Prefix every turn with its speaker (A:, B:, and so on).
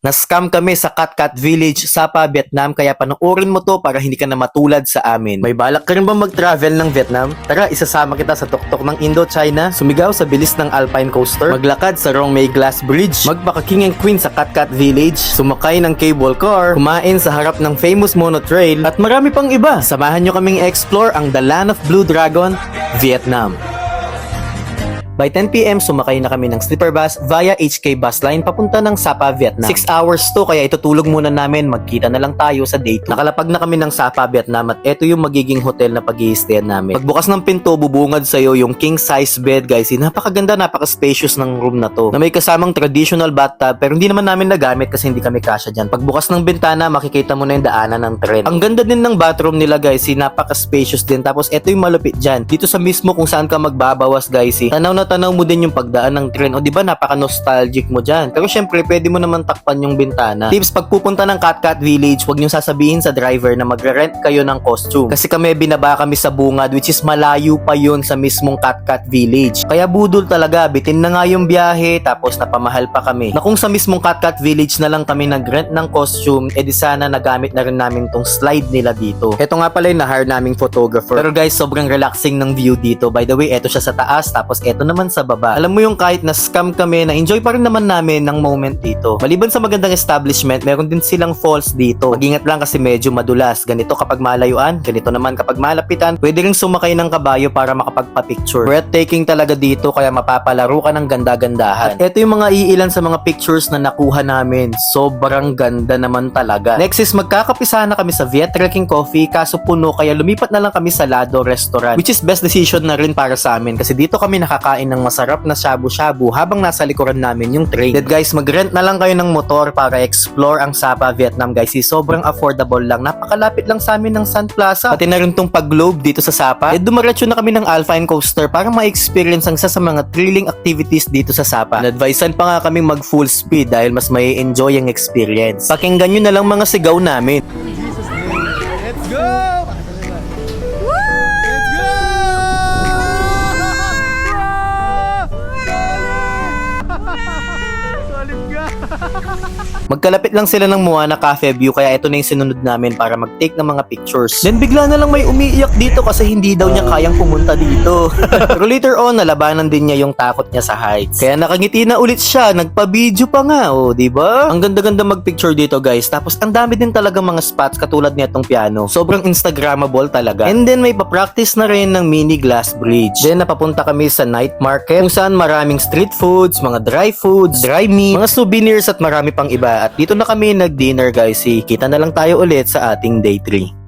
A: Na-scam kami sa Cat Village, Sapa, Vietnam, kaya panoorin mo to para hindi ka na matulad sa amin. May balak ka rin ba mag-travel ng Vietnam? Tara, isasama kita sa tuktok ng Indochina, sumigaw sa bilis ng Alpine Coaster, maglakad sa Rong May Glass Bridge, magpaka-king and queen sa Cat Village, sumakay ng cable car, kumain sa harap ng famous monotrail, at marami pang iba. Samahan nyo kaming explore ang The Land of Blue Dragon, Vietnam. By 10 PM, sumakay na kami ng sleeper bus via HK bus line papunta ng Sapa, Vietnam. 6 hours to, kaya itutulog muna namin, magkita na lang tayo sa day 2. Nakalapag na kami ng Sapa, Vietnam, at ito yung magiging hotel na pag-i-stayan namin. Pagbukas ng pinto, bubungad sa'yo yung king size bed, guys. Napakaganda, napaka-spacious ng room na to, na may kasamang traditional bathtub, pero hindi naman namin nagamit kasi hindi kami kasya dyan. Pagbukas ng bintana, makikita mo na yung daanan ng tren. Ang ganda din ng bathroom nila, guys. Napaka-spacious din. Tapos ito yung malupit dyan. Dito sa mismo kung saan ka magbabawas, guys. Tanaw mo din yung pagdaan ng tren. O diba, napaka-nostalgic mo dyan. Pero syempre, pwede mo naman takpan yung bintana. Tips, pag pupunta ng Cat Village, huwag nyo sasabihin sa driver na magre-rent kayo ng costume. Kasi binaba kami sa Bungad, which is malayo pa yun sa mismong Cat Village. Kaya budol talaga, bitin na nga yung biyahe, tapos napamahal pa kami. Na kung sa mismong Cat Village na lang kami nag-rent ng costume, edi sana nagamit na rin namin tong slide nila dito. Ito nga pala yung na-hire naming photographer. Pero guys, sobrang relaxing ng view dito. By the way, eto siya sa taas, tapos eto naman sa baba. Alam mo yung kahit na scam kami, na-enjoy pa rin naman namin ng moment dito. Maliban sa magandang establishment, meron din silang falls dito. Mag-ingat lang kasi medyo madulas. Ganito kapag malayuan, ganito naman kapag malapitan. Pwede rin sumakay ng kabayo para makapagpa-picture. Breathtaking talaga dito, kaya mapapalaro ka ng ganda-gandahan. At ito yung mga iilan sa mga pictures na nakuha namin. Sobrang ganda naman talaga. Next is magkakapisa na kami sa Viet Trekking Coffee, kaso puno, kaya lumipat na lang kami sa Lado Restaurant, which is best decision na rin para sa amin kasi dito kami nakakain ng masarap na shabu-shabu habang nasa likuran namin yung train. Then guys, mag-rent na lang kayo ng motor para explore ang Sapa, Vietnam, guys. Sobrang affordable lang. Napakalapit lang sa amin ng Sun Plaza. Pati na rin tong pag-globe dito sa Sapa. Dumiretso na kami ng Alpine Coaster para ma-experience ang isa sa mga thrilling activities dito sa Sapa. Advisean pa nga kaming mag full speed dahil mas may enjoy ang experience. Pakinggan nyo na lang mga sigaw namin.
B: Let's go!
A: Magkalapit lang sila ng Moana Cafe View, kaya ito na yung sinunod namin para mag-take ng mga pictures. Then bigla na lang may umiiyak dito kasi hindi daw niya kayang pumunta dito. Pero later on, nalabanan din niya yung takot niya sa heights. Kaya nakangiti na ulit siya, nagpa-video pa nga, oh, di ba? Ang ganda-ganda mag-picture dito, guys. Tapos ang dami din talaga mga spots katulad nitong piano. Sobrang instagrammable talaga. And then may pa-practice na rin ng mini glass bridge. Then napapunta kami sa night market kung saan maraming street foods, mga dry foods, dry meat, mga souvenirs at marami pang iba. At dito na kami nag-dinner, guys. Kita na lang tayo ulit sa ating day 3.